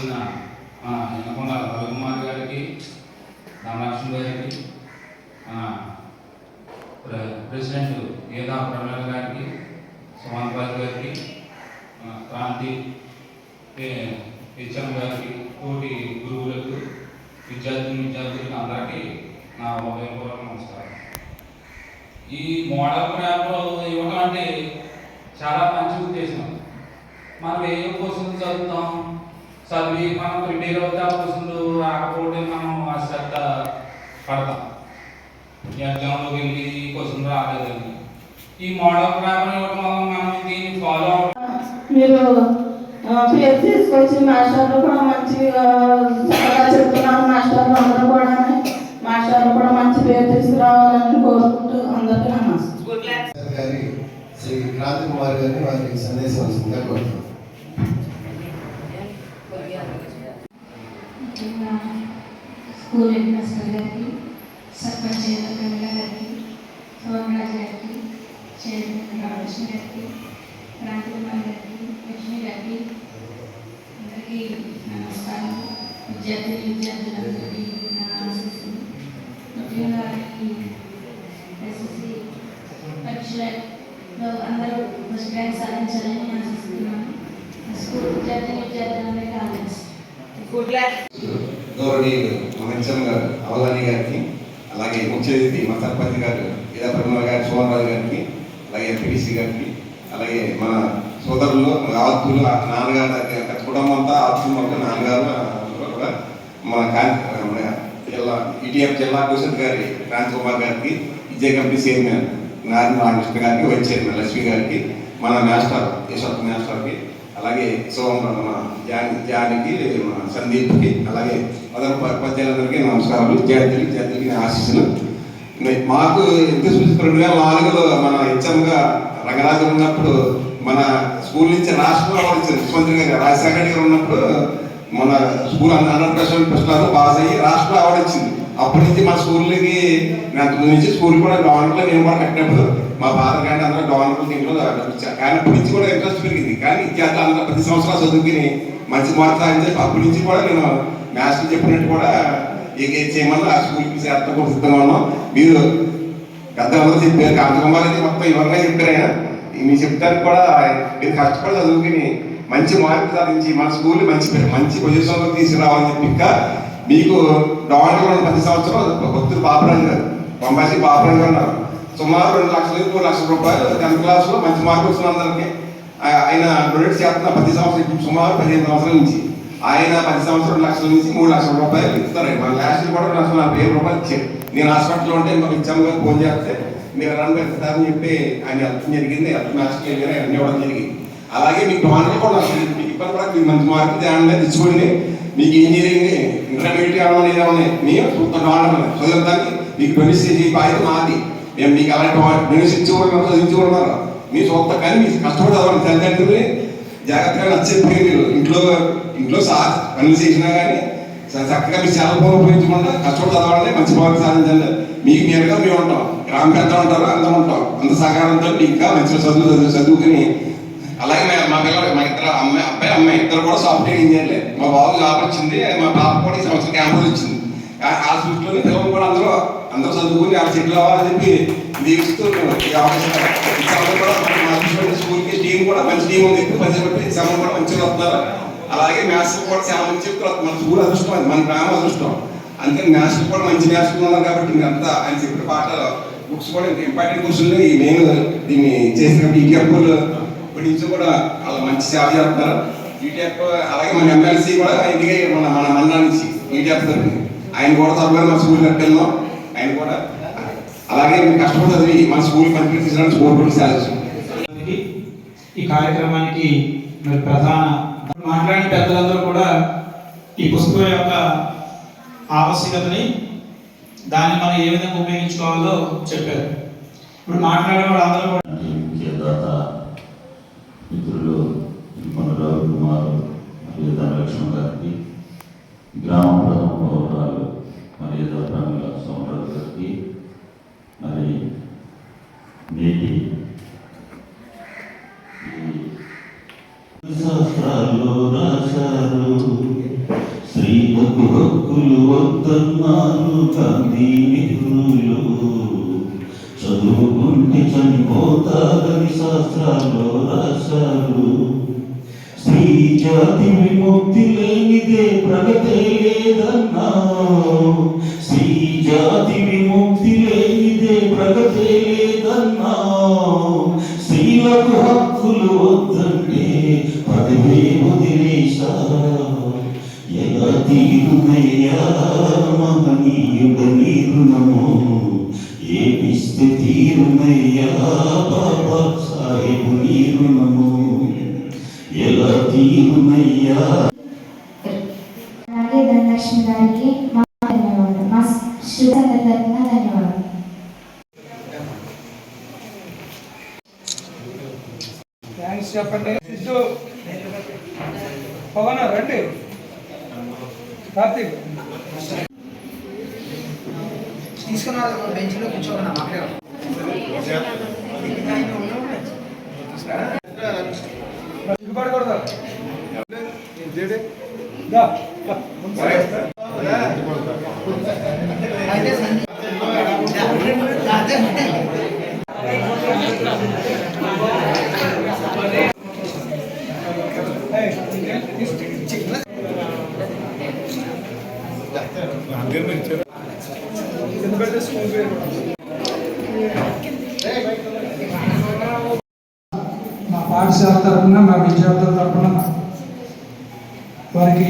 చేసిన యనకొండ రవికుమార్ గారికి, రామలక్ష్మి గారికి, ప్రెసిడెంట్ వేదా ప్రమేల గారికి, సుమంత్ రాజు గారికి, క్రాంతి హెచ్ఎం గారికి, తోటి గురువులకు, విద్యార్థులకు అందరికీ నా హృదయపూర్వక నమస్కారం. ఈ మోడల్ ర్యాప్లో ఇవ్వడం అంటే చాలా మంచి ఉద్దేశం. మనం ఏ క్వశ్చన్ చదువుతాం, చదివి మనం ప్రిపేర్ అవుతే ఆ క్వశ్చన్లు రాకపోతే మనం అశ్రద్ధ పడతాం. ఎగ్జామ్లోకి వెళ్ళి ఈ క్వశ్చన్ రాలేదని. ఈ మోడల్ ర్యాప్ని ఇవ్వడం వల్ల మనం దీన్ని ఫాలో అవ్వడం. మీరు పేరు తీసుకొచ్చి మాస్టర్లు కూడా మంచిగా చక్కగా చెప్తున్నారు. మాస్టర్లు అందరూ కూడా మాస్టర్లు కూడా మంచి పేరు తీసుకురావాలని కోరుకుంటూ అందరికీ నమస్కారం. శ్రీ క్రాంతి కుమార్ గారిని వారికి సందేశం వస్తుందిగా కోరుతున్నాం. స్కూల్ హెడ్ మాస్టర్ గారికి, సర్పంచ్ ప్రమీల గారికి, సోమరాజు గారికి, చైర్మన్ రామలక్ష్మి గారికి, క్రాంతి కుమార్ గారికి, లక్ష్మి గారికి అందరికీ నమస్కారం. విద్యార్థులందరికీ నా ఆశీస్సులు. ముఖ్యంగా ఈ ఎస్ఎస్సి పరీక్షలో అందరూ ఫస్ట్ ర్యాంక్ సాధించాలని ఆశిస్తున్నాను. స్కూల్ విద్యార్థులందరికీ గౌరవనీయులు మహంచం గారు, అవలాని గారికి, అలాగే ముఖ్య అతిథి మా సర్పంచ్ గారు వేదా ప్రమేల గారి, సోమరాజు గారికి, అలాగే ఎంపీటీసీ గారికి, అలాగే మన సోదరులు, ఆత్తులు, నాన్నగారు కుటుంబం అంతా ఆత్తులు మొత్తం నాన్నగారు కూడా మన ఈటీఎఫ్ జిల్లా పరిషత్ గారి క్రాంతి కుమార్ గారికి, విజయ కమిటీ చైర్మన్ నారాయణ రామకృష్ణ గారికి, వైస్ చైర్మన్ లక్ష్మి గారికి, మన మాస్టర్ యశ్వత్ మాస్టర్కి, అలాగే మన జానికి, మన సందీప్కి, అలాగే మొదటి ఉపాధ్యాయులందరికీ నమస్కారాలు. విద్యార్థులకి ఆశీస్సులు. మాకు ఎంత 2004లో మన హెచ్ఎంగా రంగరాజు ఉన్నప్పుడు మన స్కూల్ నుంచి రాష్ట్రంలో అవార్డు ఇచ్చారు. ముఖ్యమంత్రి గారు రాజశేఖర గారు ఉన్నప్పుడు మన స్కూల్ 100% ప్రశ్నలు పాస్ అయ్యి రాష్ట్రంలో అవార్డు ఇచ్చింది. అప్పటి నుంచి మన స్కూల్కి నుంచి స్కూల్ కూడా గవర్నమెంట్లో నేను కూడా కట్టినప్పుడు మా ఫాదర్ కానీ అందరూ గవర్నమెంట్ దీంట్లో ఇచ్చారు. కానీ అప్పటి నుంచి కూడా ఇంట్రెస్ట్ పెరిగింది. కానీ విద్యార్థులు అందరూ 10 సంవత్సరాలు చదువుకుని మంచి మార్కులు సాధించి అప్పటి నుంచి కూడా నేను మ్యాథ్స్ చెప్పినట్టు కూడా చేయమని ఆ స్కూల్కి చేర్చడం కూడా సిద్ధంగా ఉన్నాం. మీరు పెద్దలందరూ చెప్పారు, కాంతకుమార్ అయితే మొత్తం ఎవరిగా చెప్పారైనా మీరు చెప్తానికి కూడా మీరు కష్టపడి చదువుకుని మంచి మార్కులు సాధించి మన స్కూల్ మంచి పొజిషన్లో తీసుకురావాలని చెప్పి ఇంకా మీకు గవర్నమెంట్లో 10 సంవత్సరాలు భక్తులు బాబురాజు గారు, బొంబాయి బాబురాజు గారు ఉన్నారు. సుమారు 2 లక్షల నుంచి 3 లక్షల రూపాయలు 10th క్లాస్లో మంచి మార్కులు వచ్చిన అందరికీ ఆయన డొనేట్ చేస్తున్న 10 సంవత్సరాలు సుమారు 15 సంవత్సరాల నుంచి ఆయన 10 సంవత్సరాలు 2 లక్షల నుంచి 3 లక్షల రూపాయలు ఇస్తారు. మన లాస్ట్ కూడా 2,40,000 రూపాయలు ఇచ్చారు. నేను హాస్పిటల్లో ఉంటే మాకు ఇచ్చాము గారు ఫోన్ చేస్తే మీరు రన్ పెడతారని చెప్పి ఆయన హెల్ప్ జరిగింది. హెల్ప్ మ్యాథ్స్కి వెళ్ళి అన్నీ ఇవ్వడం జరిగింది. అలాగే మీకు గవర్నమెంట్ కూడా మీకు ఇబ్బంది పడక మీకు మంచి మార్కులు తేడా తెచ్చుకోండి. మీకు ఇంజనీరింగ్ ఇంటర్మీడియట్ కావాలని మేము గవర్నమెంట్ చదువుతానికి మీకు డొనేషన్ బాధ్యత మాది. మేము మీకు అలాంటి డొనేషన్ ఇచ్చేవాళ్ళు చదివించుకున్నారు. మీ సొంత కానీ మీకు కష్టపడి చదవండి. తల్లిదండ్రులని జాగ్రత్తగా నచ్చేది. మీరు ఇంట్లో పనులు చేసినా కానీ చక్కగా మీ సెల్ ఫోన్ ఉపయోగించకుండా కష్టపడి చదవాలని మంచి మార్కులు సాధించండి. మీకు మీరుగా మేము ఉంటాం, గ్రామ పెద్ద ఉంటారు, అందరం ఉంటాం. అంత సహకారంతో ఇంకా మంచిగా చదువుకుని అలాగే మా పిల్లలు మా అబ్బాయి అమ్మాయి ఇద్దరు కూడా సాఫ్ట్వేర్ ఇంజనీర్లే. మా బాబు జాబ్ వచ్చింది, మా పాప కూడా ఈ సంవత్సరం క్యాంపస్ వచ్చింది. ఆ సృష్టిలోనే పిల్లలు కూడా అందరూ చదువుకుని ఆ సెటిల్ అవ్వాలని చెప్పి దీవిస్తూ స్కూల్కి టీం కూడా మంచి టీం ఉంది. ఎక్కువ పని చెప్పి శ్రమ కూడా మంచిగా వస్తున్నారు. అలాగే మ్యాథ్స్ కూడా చాలా మంచి చెప్తున్నారు. మన స్కూల్ అదృష్టం, అది మన గ్రామం అదృష్టం. అందుకని మ్యాథ్స్ కూడా మంచి మ్యాథ్స్ ఉన్నారు కాబట్టి మీరు అంతా ఆయన చెప్పిన పాటలు బుక్స్ కూడా ఇంపార్టెంట్ క్వశ్చన్లు ఈ మెయిన్ దీన్ని చేసినప్పుడు ఈటీఎఫ్ ఇప్పటి నుంచి కూడా వాళ్ళు మంచి సేవ చేస్తున్నారు. ఈటీఎఫ్ అలాగే మన ఎమ్మెల్సీ కూడా ఇంటికి మన మండలం నుంచి ఈటీఎఫ్ తరఫున ఆయన కూడా త్వరగా మన స్కూల్ కట్టెళ్ళాం. ఆయన కూడా అలాగే మీరు కష్టపడి చదివి మన స్కూల్ పనిచేసి తీసుకురావడానికి స్కూల్ కూడా సాధించాం. ఈ కార్యక్రమానికి మరి ప్రధాన మాట్లాడిన పెద్దలందరూ కూడా ఈ పుస్తకం యొక్క ఆవశ్యకతని దాన్ని మనం ఏ విధంగా ఉపయోగించుకోవాలో చెప్పారు. ఇప్పుడు మాట్లాడే వాళ్ళందరూ కూడా మిత్రులు రవికుమార్ మరియు ధనలక్ష్మి గారికి, గ్రామ ప్రథమ పౌరాలు మరియు ప్రమీల సోమరాజు గారికి, మరి నేటి శాస్త్రాల్లో రాశారు స్త్రీలకు హక్కులు వద్దన్నారు గాంధీ నెహ్రూలు. చదువుకుంటే చనిపోతారని శాస్త్రాల్లో రాశారు. స్త్రీ జాతి విముక్తి లేనిదే ప్రగతే లేదన్నా. స్త్రీ జాతి విముక్తి లేనిదే ప్రగతే లేదన్నా. స్త్రీలకు హక్కులు వద్దంటే పదవే వదిలేశా. ఎలా తీరునయ్యా మహనీయుడ నీ రుణము. ఏమిస్తే తీరునయ్యా బాబా సాహెబు నీ రుణము. ఎలా తీరునయ్యా. అలాగే ధనలక్ష్మి గారికి మా ధన్యవాదాలు. మా శుభ తరపున ధన్యవాదాలు. థ్యాంక్స్ చెప్పండి. సిద్ధు పవన్ రండి. కార్తీక్ తీసుకున్న బెంచ్లో కూర్చోమన్నా మాట్లాడారు. సిగ్గుపడకూడదు. మా పాఠశాల తరఫున మా విద్యార్థుల తరఫున వారికి